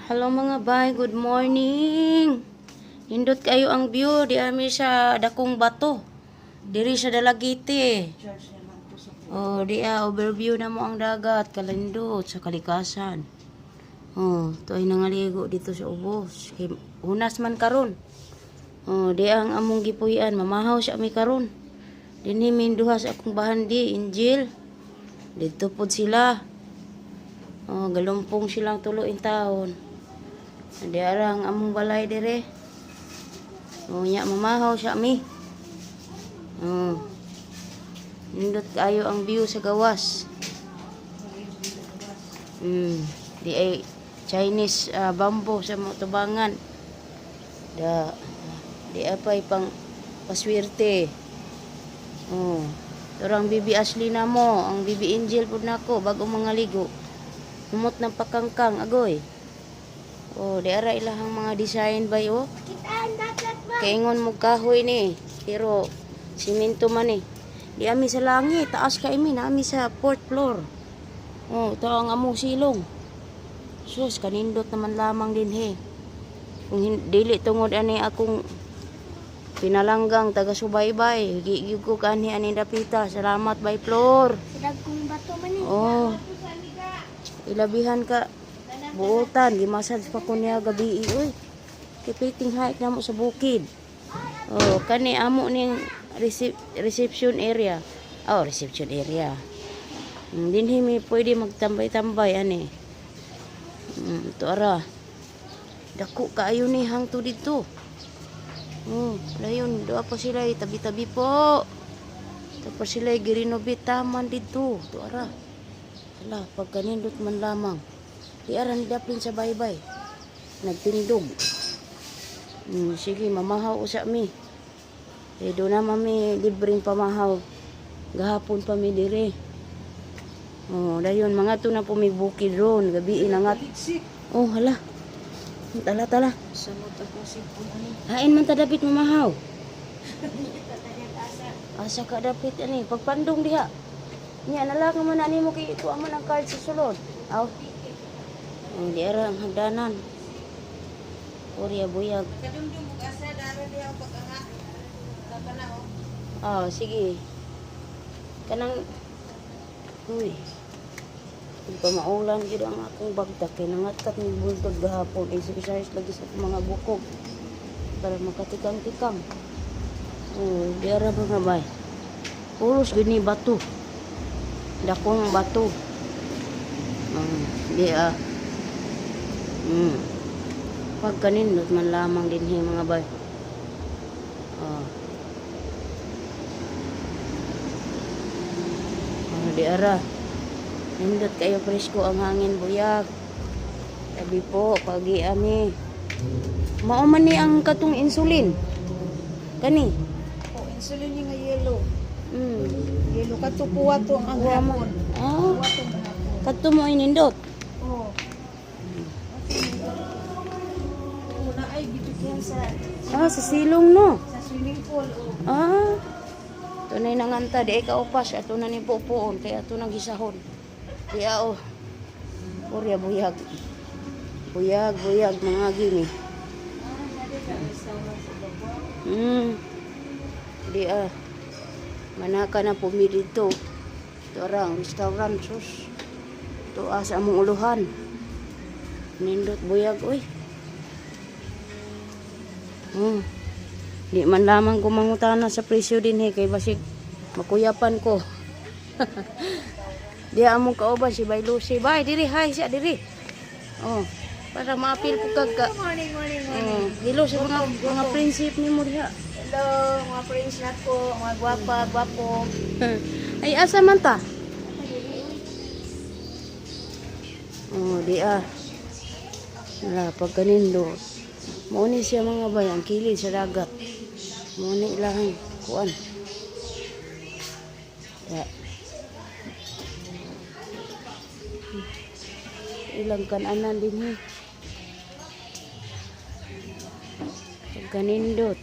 Hello mga bay, good morning. Nindot kayo ang view, di ami sa dakong bato. Diri sa Dalagiti. Oh, di overview na mo ang dagat, kalindot sa kalikasan. Oh, to ay nangaligo dito sa ubos. Hunas man karon. Oh, di ang among gipuy-an, mamahaw siya mi karon. Dinhi minduha sa akong bahandi, Angel. Dito pod sila. Oh, galumpong silang tulo in taon. Di arang among balay dire. Oh, nya mamahaw siya mi. Oh. Nindot kayo ang view sa gawas. Di ay Chinese bamboo sa motubangan. Di apay pang paswerte. Oh. Turang Bibi Ashley na mo, ang Bibi Angel pud nako bago mga ligo. Humot ng pakangkang agoy. Oh, di ara ilahang mga design bay oh. Kaingon mo kahoy ni, pero simento man ni. Di ami sa langit, taas ka imi na ami sa 4th floor. Oh, ito ang among silong. Sus, kanindot naman lamang din he. Kung dili tungod ani akong pinalanggang taga subaybay, gigig ko kanhi ani dapita. Salamat bay floor. Dagkong bato man ni. Oh. Ilabihan ka buutan, gimasad pa ko niya gabi uy. Kipiting hike na mo sa bukid. Oh, kani amo ning reception area. Oh, reception area. Dinhi mi pwede magtambay-tambay ani. To ara. Dako kaayo ni hangto dito. Dayon doa pa sila tabi-tabi po. Tapos sila girenovate taman dito. To ara. Hala, pagkanindot man lamang. Di ara ni daplin sa baybay. Nagtindog. Sige, mamahaw usa mi. Doon na mami libreng pamahaw. Gahapon pa mi dire. Oh, dayon mga to na pumibukid ron, gabi inangat. Oh, hala. Tala. Samot ako sipon ani. Hain man ta dapit mamahaw. Asa ka dapit ani, pagpandong diha. Nya nala ka man ani mo kay ito man ang card sa sulod. Aw. Di ara ang hagdanan. Orya buyag. Kadumdum ug asa dara diha pag-anga. Kana o. Oh, sige. Kanang uy. Kung maulan gid ang akong bagtak kay nangatkat ng bultod gahapon, exercise lagi sa mga bukog para makatikam-tikam. Oh, di ara mga bay. Puros gini bato. Dakong bato. Di pag kanindot man lamang din mga bay. Di ara. Nindot kayo presko ang hangin buyag. Sabi po, pagi ami. Mao man ni ang katong insulin. Kani. O insulin ni nga yellow. Yellow katupuwa to ang hapon. Ah, Wato hapon. kato mo inindot. Oh. Una ay bibigyan sa Sa silong no. swimming pool o. Tunay nanganta di ay kaupas ato na ni pupuon kay ato nang gisahon. Di Orya buyag. Buyag mga gini. Di manaka na pumi dito. Ito ang restaurant sus. Ito sa among uluhan. Nindot buyag oy. Di man lamang kumangutana sa presyo din kay basig makuyapan ko. Di among kauban si Bay Lucy. Bay, diri hi siya diri. Oh, para maapil ko kag Morning. dilo sa mga prinsip nimo diha. Hello, mga friends na ko, mga gwapo. Ay asa man ta? Oh, di Wala pag kanindo. Mo ni siya mga bay ang kilid sa dagat. Mo ni lang kuan. Ya. Ilang kananan din pag kanindot.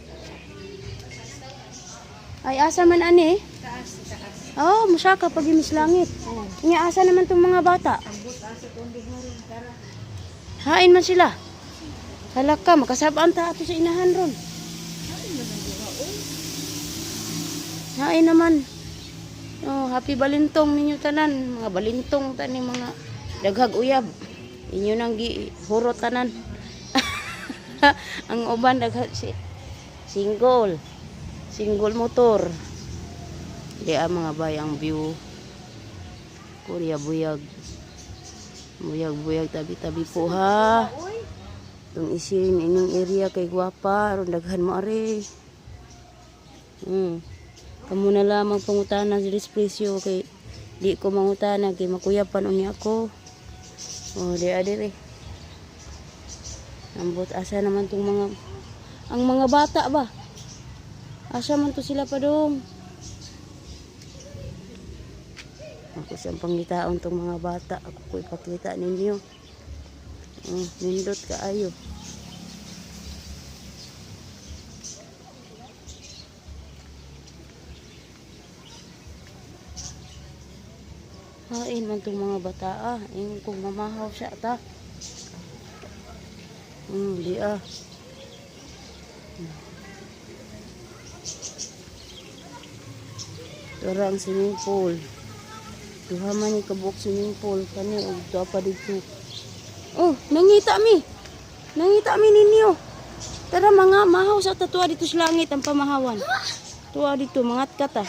Ay asa man ani? Taas. Oh, musaka pag imis langit. Nya asa naman tong mga bata? Ambot asa kundi haron tara. Hain man sila. Halaka, makasabaan ta ato sa inahan ron. Hain naman. Oh, happy balintong ninyo tanan. Mga balintong tani mga daghag uyab. Inyo nang gihurot tanan. Ang uban daghag single. Single motor. Di mga bayang view. Korea buyag. Buyag-buyag tabi-tabi po ha. Itong isin ining area kay gwapa. Aron daghan mo are. Kamu na lamang pangutanan sa dispresyo kay di ko mangutanan kay makuyapan unya ako. Oh, di adire. Ambot asa naman tong mga ang mga bata ba? Asa man to sila pa dong? Ako siyang pangitaon tong mga bata. Ako ko ipakita ninyo. Nindot kaayo. Hain man tong mga bata Ingin kong mamahaw siya ta. Di Ito ang swimming pool. Duha man ni kabuk swimming pool. Kani og pa dito. Oh, nangita mi. Nangita mi ninyo. Tara mga mahaw sa tatua dito sa langit ang pamahawan. Tuwa dito mangat kata.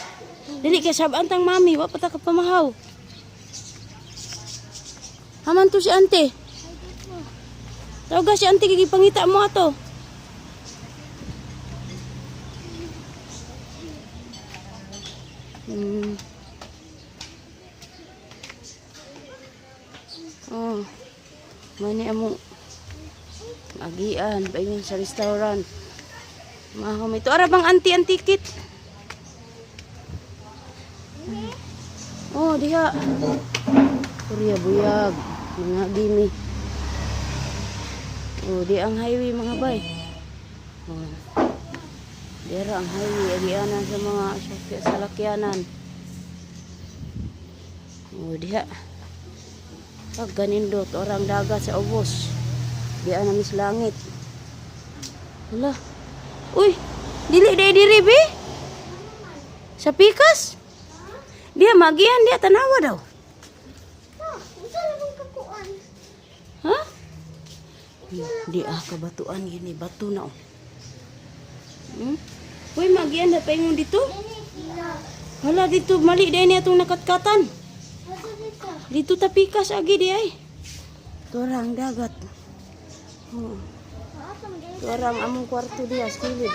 Dili kay sabaan tang mami, wa pa ta ka pamahaw. Haman to si ante. Tawag si ante kay pangita mo ato. Oh. Mani amo agian paingin sa restaurant. Mahom ito. Ara bang anti-antikit? Oh, diha. Korea buyag. Mga gimi. Oh, di ang highway mga bay. Oh. Dira ang highway. Agianan sa mga salakyanan. Oh, diha. Pag ganindot, orang dagat sa ubos. Diyan namin sa langit. Wala. Uy, diri be? Sa pikas? Dia magian, dia tanawa daw. Ha? Di kabatuan gini, batu na. Uy, magian na paingon dito? Hala, dito mali dahil niya itong nakatkatan. Dito tapikas agi di ay. Torang dagat. Torang among kwarto diya sa kilid.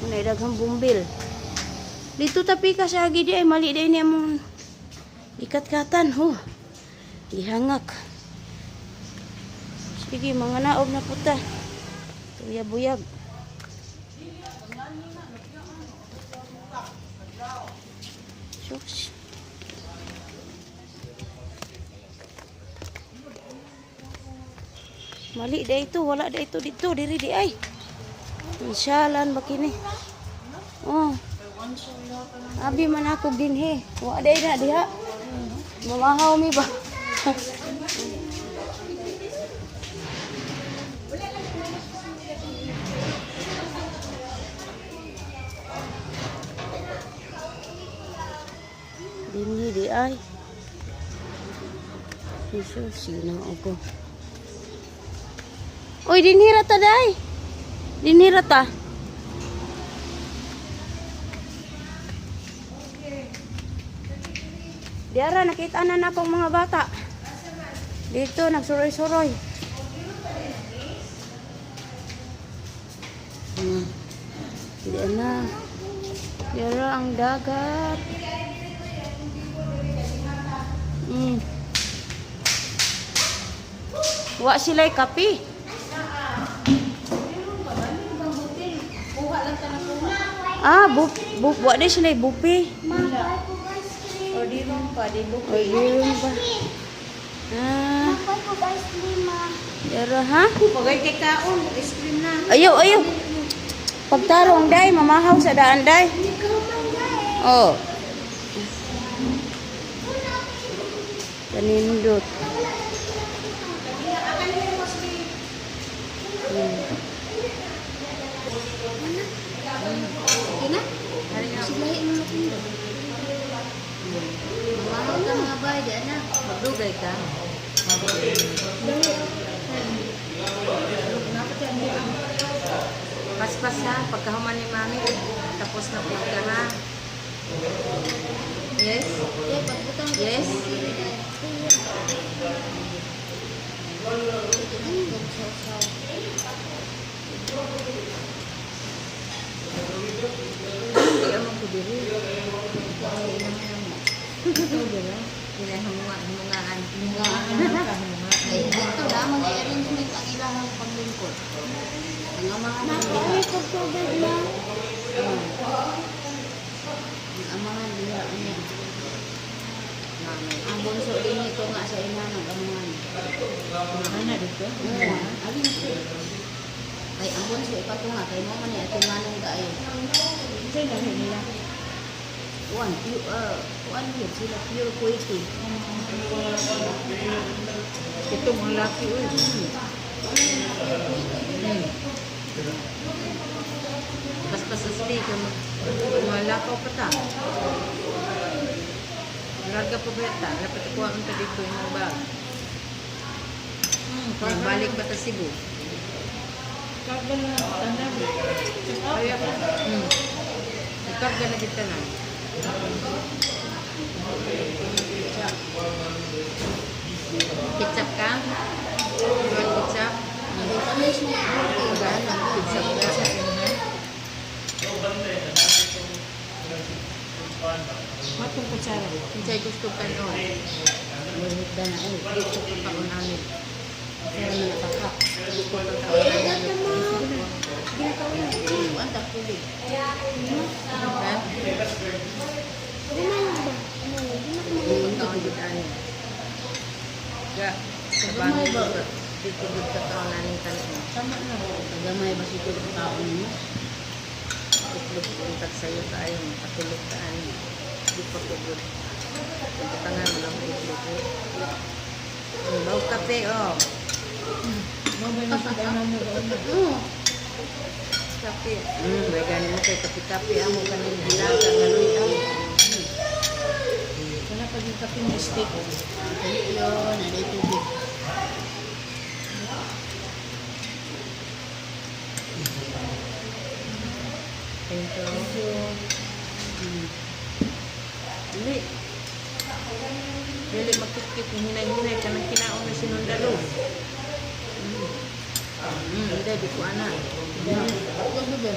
Munay daghang bumbil. Dito tapikas agi di ay mali dahil niya among ikatkatan. Gihangak. Sige mga naog na puta. Tuyab-buyag. Shush. Mali da ito, wala da ito dito, diri di ay. Insyalan bakini. Oh. Abi man ako dinhi. Wa day na diha. Mamahaw mi ba? Dinhi di ay. Jesus, sino ako? Uy, dinhira ta day. Dinhira ta. Diara nakita na akong mga bata. Dito nagsuroy-suroy. Diyan na. Diara ang dagat. Wa sila'y kapi. Wa di sila'y bupi. O di ron pa, di bupi. O di ron pa. Pero ha? Pagay kay kaon, ice cream na. Ayaw. Pagtarong day, mamahaw sa daan day. Oh. Kanindot. Gulay ka. Paspas ha, pagkahuman ni mami, tapos na po ka ha. Yes? Yes? Hindi mo ko diri. Hinahamungaan. Ay, ito lamang i-arrangement ang ilahang paglingkod. Ang amahan ng ang amahan diha niya. Ang bunso din ito nga sa ina ng amahan. Ano dito? Alin ito? Ay, ang bunso ipatunga kay mo man ni ate manong daayo. Sa'yo lang nila. One yun, sila pure quality. Ito mga laki uy. Paspas asli ka mga lakaw pa ta. Larga pa ba yata? Dapat kuha mo ta dito yung mga bag. Balik pa ta Cebu. Karga na tanan. Kaya pa. Karga na kita na. Ketchup ka? Buat ketchup? Tamis na yung Ketchup ka? Matong kutsara. Kinsay gusto ka noon? Mahigda na eh. Dito ko taon namin. Kaya na nakaka. Dito ko taon namin. Ang takuli. Taon dito ano. Ga, sabangin mo ba? Dito dito taon namin tanong. Tama na. Kagamay ba siguro ang tao ninyo? Tuklog-tuklog sa'yo tayo. Patulog taan. Di pa tuglog. Pagkatangan mo lang tuglog. Bawa kape, oh. Kape. May gani mo kayo kape-kape. Amo ka ng hilaga. Galoy ang. Wala pa yung kape mo stick. Ayun, naday tubig. Thank you. Dili. Dili magkikip. Hinay-hinay ka ng kinaon na sinundalo. Hindi, di ko anak. Ako bebe.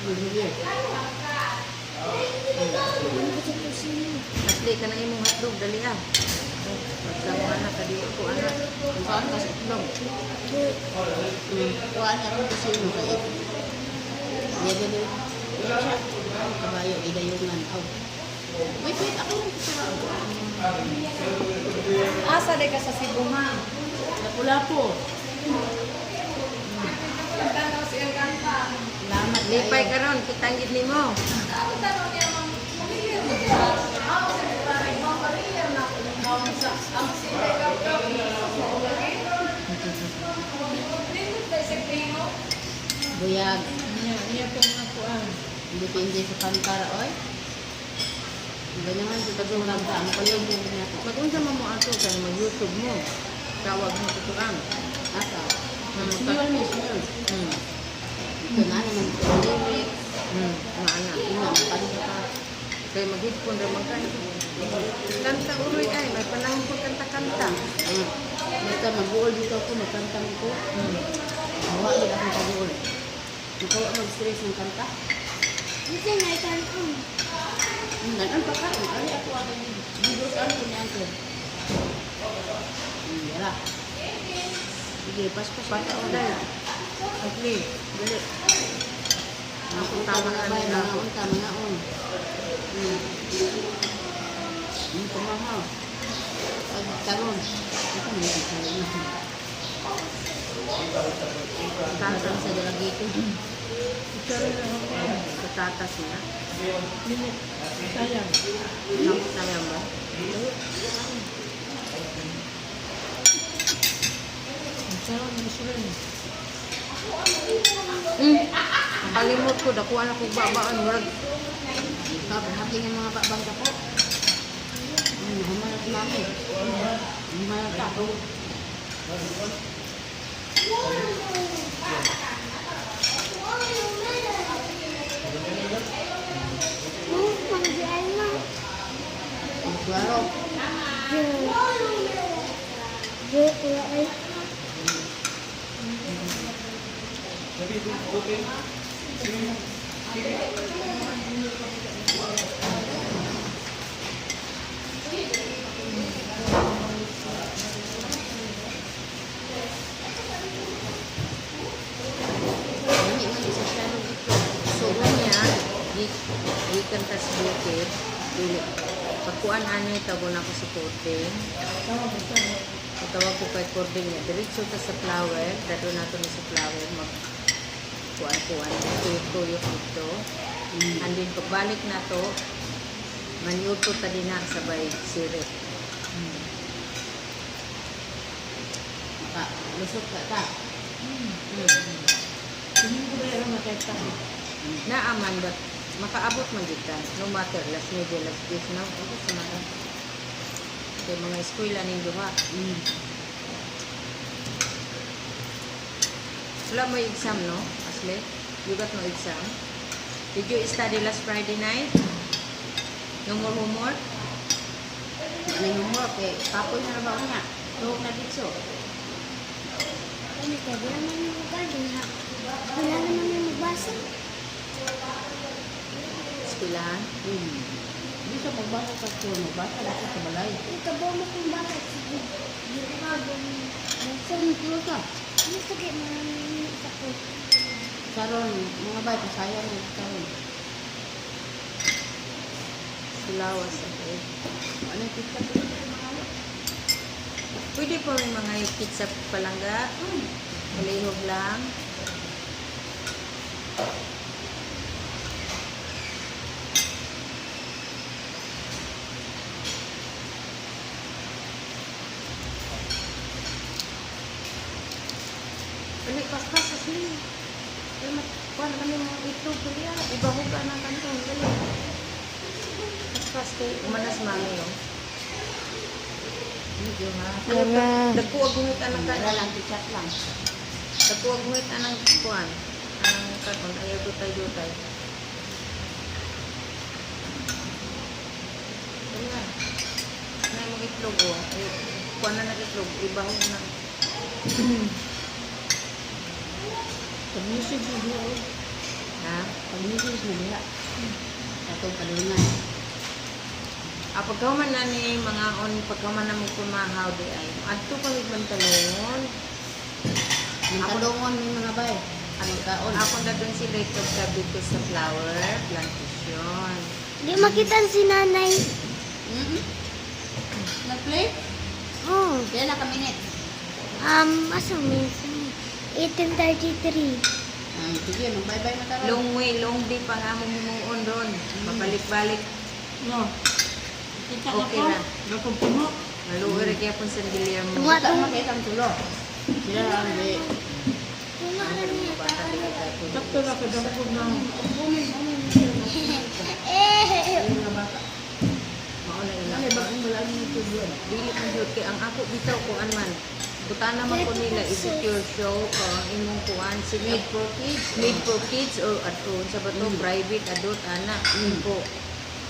Bebe. Asli ka na imong hotdog. Dali ah. Magsama anak ka di ko anak. Saan ka sa itlog? Kuhaan na rin kasi mo kayo. Bebe bebe. Kabayo, idayungan. Wait, ako lang ito. Asa de ka sa Cebu, ma? Lapu-lapu. Salamat. Lipay ka ron. Kitanggit ni mo. Buyag. Iya po nga po ah. Depende sa kantara, oy. Ganyan nga, sa tagong ka. Ang palog din natin. Mag-unsa mo ato kay mag-YouTube mo. Tawag mo tutuan. Asa? Hmm. Single miss mo. Ito na naman. Lyric. Maana. Ina, kanta ka. Kay mag-headphone ra magkanta. Kanta uloy ay may panahon ko kanta-kanta. Basta mag-uol dito ako, magkanta ko. Hawa din akong pag-uol. Nakawa mag-stress ng kanta. Ito na ikanta. Nanan pa ka. Ari ako ang video saan ko niyan ko. Wala. Sige, pas-pas. Bata o dahil. Asli. Dali. Ako tama na Mga nila ako. on, mga on. Kumahaw. Pag-taron. Ito may pagkaroon na. Tatas sa dalagi ko. Sa tatas niya. Sayang. Sayang ba? Kalimot ko, dakuha na kong babaan. Murag. Berhati ng mga babang ka po. Humalat namin. Humalat ako. Mag-diyan na. Maglaro. Joke ay. Hindi man isa siya nung ito. So, niya, ikan tas bukid. Dili. Pagkuan ani tabo na ko sa coating. Tawag ko kay cording niya. Diretso ta sa flower. Dado na to sa flower. Mag kuan-kuan. Tuyok dito. And then pagbalik na to, manyuto ta din na sabay sirit. Maka, lusot ka ta. Tingin ko ba yung makita? Naaman ba? Makaabot man dito. No matter, last media, last days na. Ako sa mga. Kaya mga eskwela ning duha. Wala mo exam, no? Asle? You got no exam? Did you study last Friday night? No more homework? May homework eh. Kapoy na ba niya? Tuhog na dito. Ano ka? Wala naman yung garden ha. Wala naman yung magbasa. Eskwelahan? Hindi siya magbasa sa school. Magbasa na siya sa balay. Ikabaw mo kung bakit. Sige. Hindi ka ba? Saan mo ka? Ano sige mo sa ko? Karon, mga bay, pasayang mo. Karon. Sulawas. Okay. Ano yung pizza? Pwede po may mga pizza palangga. Malihog lang. Balik paspas asli. Kuha na kami mga itlog kaya ibahog ka ng kantong. Dali. Paspas kay umanas mami yun. Medyo nga. Nagkuwag humit anang Wala kanon. lang, chat lang. Nagkuwag humit anang kuhan. Anang kanon. Ayaw dutay-dutay. Kaya. May mga itlog o. Kuha na nag-itlog. Ibahog na. Pag-message mo diya. Ha? Pag-message mo diya. Atong kalungan. Pagkaman na ni mga pagkaman na mo kumahaw di ay. Adto kami bantalon. Yung talungon may mga bay. Ano kaon? Ako na doon si Rachel sabi ko sa flower plantation. Hindi makita si nanay. Nag-play? Oh. Kaya nakaminit. Asang minsan. 18:33. Sige, mag-bye-bye na tayo. Long day pa nga mo himuon doon. Mabalik-balik. No. Kita Okay na. Gapong puno. Maluwer kaya pong San Guillermo. What? Kita makita ang tulo. Sila lang di. Kung ano niya Bata di ka Sakto na ka dampog ng bumin. Yung mga bata. Mauna Ano ina. ba kung wala niyo ito doon? Dili man jud kay ang ako bitaw ko man. Buta naman ko nila is it your show kung imong kuan si Made for kids. made for kids or adult sa bato private adult ana po.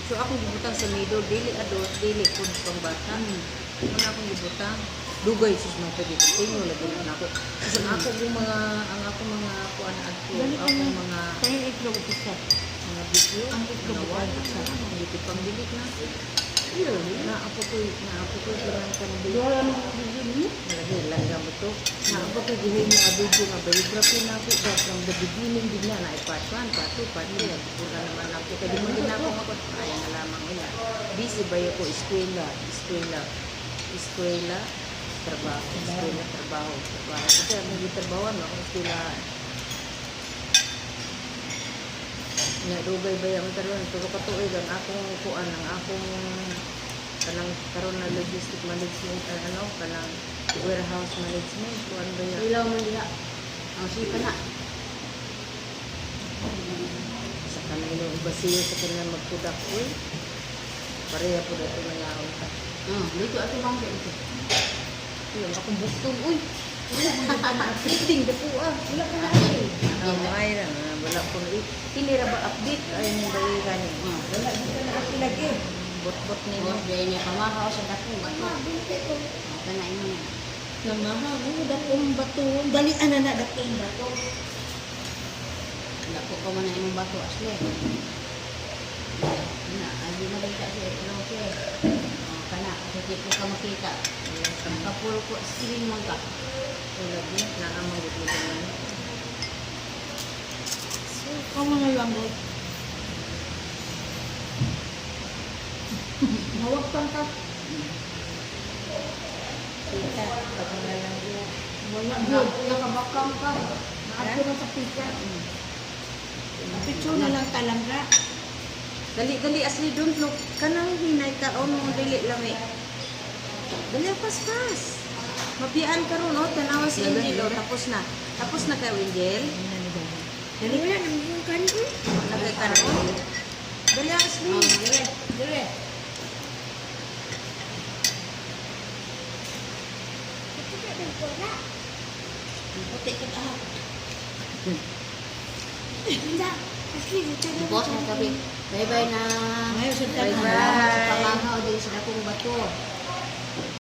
So ako gibutang sa middle dili adult dili pud pang bata. Ano akong gibutang dugay sus mga pwede tinyo lagi na ako. Kasi ang ako mga kuan adto ako mga Kaya itlog isa. mga video Ang itlog nawa ko isa. dito pang dilit na. Na ako ko lang kan Wala nang bibili mo. lagi lang mo to. Na ako ko gihin ni video nga biography na ako from the beginning din na part 1, part 2, part 3. Pura naman ako kaya di mo din ako ay na lamang ila. Busy ba ako eskwela, trabaho, trabaho. Kasi ang trabaho no, ako eskwela. Nga dugay ba yung karon pero katuig ang akong kuan ang akong kanang karon na logistic management kanang warehouse management kuan ba yan Ilaw man diha. Ang sipa na. sa kanang basiyo sa kanang magproduct pareha po dito na yaon ka Dito ato bang dito. Wala akong buktong. Uy! Wala akong updating. Dapo wala ko na update. Ay lang, wala ko na tinira ba update ay ni dali gani. Wala dito na ako lagi. Bot-bot ni mo. Dahil niya pamahaw sa dako. Mama, binti ko. Kanain mo na. Namaha mo dakong bato. Dali ana na dakong bato. Dako ko man na imong bato asli. Na, ay makita siya. Hello siya. Kana, kasi ko ka makita. Kapuro ko, siling mo ka. Wala din na amang dito man. Kamu na lang mo. Hawak pang ka. Kita, pag na lang yun. Wala na. Nakabakam ka. Naato na sa pika. Picture na lang talangga. Dali asli don't look. Kanang hinay ka o mo dili lang eh. Dali pas. Mabiyaan ka ron, oh. Tanawa si Angel, oh. Tapos na. Tapos na kayo, Angel. Dali. Wala naman yung kanto. Lagay ka ron. Dali asli. Dire, dire. Ito ka nagpura. Puti ka ka. Hindi. Kasi dito na. Bos na kabi. Bye-bye na. Ayaw sa Bye-bye. tanan. Pamahaw din sa dakong bato.